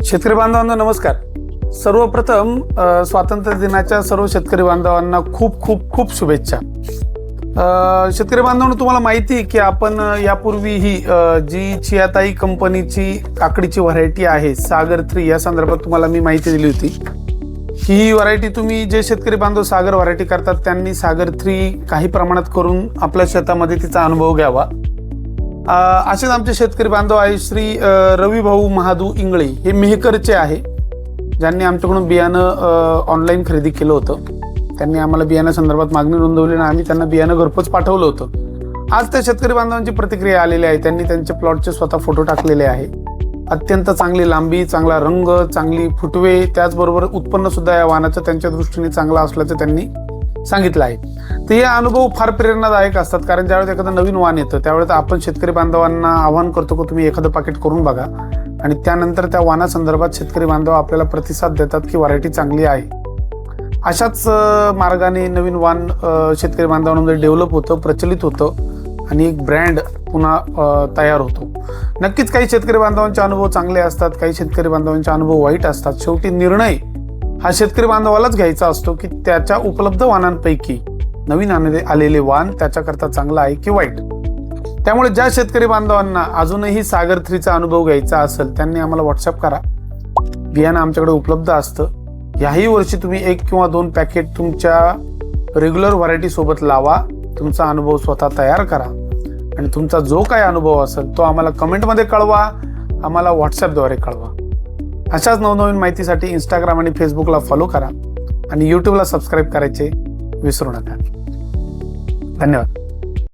शेतकरी बांधवांना नमस्कार। सर्वप्रथम स्वातंत्र्य दिनाच्या सर्व शेतकरी बांधवांना खूप खूप खूप शुभेच्छा। शेतकरी बांधवांनो, तुम्हाला माहिती आहे की आपण यापूर्वी ही जी चियाताई कंपनीची काकडीची व्हरायटी आहे सागर 3 या संदर्भात तुम्हाला मी माहिती दिली होती की ही व्हरायटी तुम्ही जे शेतकरी बांधव सागर व्हरायटी करतात त्यांनी सागर 3 काही प्रमाणात करून आपल्या शेतामध्ये तिचा अनुभव घ्यावा। असेच आमचे शेतकरी बांधव आहे श्री रवी भाऊ महादू इंगळे, हे मेहकरचे आहे, ज्यांनी आमच्याकडून बियाणं ऑनलाईन खरेदी केलं होतं। त्यांनी आम्हाला बियाणा संदर्भात मागणी नोंदवली आणि आम्ही त्यांना बियाणं घरपोच पाठवलं होतं। आज त्या शेतकरी बांधवांची प्रतिक्रिया आलेली आहे। त्यांनी त्यांच्या प्लॉटचे स्वतः फोटो टाकलेले आहे। अत्यंत चांगली लांबी, चांगला रंग, चांगली फुटवे, त्याचबरोबर उत्पन्न सुद्धा या वाहनाचं त्यांच्या दृष्टीने चांगलं असल्याचं त्यांनी सांगितलं आहे। तर हे अनुभव फार प्रेरणादायक असतात, कारण ज्यावेळेस एखादं नवीन वाहन येतं त्यावेळेस आपण शेतकरी बांधवांना आवाहन करतो की तुम्ही एखादं पाकिट करून बघा आणि त्यानंतर त्या वाहनासंदर्भात शेतकरी बांधव आपल्याला प्रतिसाद देतात की व्हरायटी चांगली आहे। अशाच मार्गाने नवीन वाहन शेतकरी बांधवांमध्ये डेव्हलप होतं, प्रचलित होतं आणि एक ब्रँड पुन्हा तयार होतो। नक्कीच काही शेतकरी बांधवांचे अनुभव चांगले असतात, काही शेतकरी बांधवांचे अनुभव वाईट असतात। शेवटी निर्णय हा शेतकरी बांधवालाच घ्यायचा असतो की त्याच्या उपलब्ध वाहनांपैकी नवीन आलेले वाहन त्याच्याकरता चांगला आहे की वाईट। त्यामुळे ज्या शेतकरी बांधवांना अजूनही सागर 3चा अनुभव घ्यायचा असेल त्यांनी आम्हाला व्हॉट्सअप करा। बियाणं आमच्याकडे उपलब्ध असतं। याही वर्षी तुम्ही 1 किंवा 2 पॅकेट तुमच्या रेग्युलर व्हरायटी सोबत लावा, तुमचा अनुभव स्वतः तयार करा आणि तुमचा जो काही अनुभव असेल तो आम्हाला कमेंटमध्ये कळवा, आम्हाला व्हॉट्सअपद्वारे कळवा। अशाच नवनवीन माहितीसाठी इंस्टाग्राम आणि फेसबुकला फॉलो करा आणि यूट्यूबला सबस्क्राईब करायचे विसरू नका। धन्यवाद।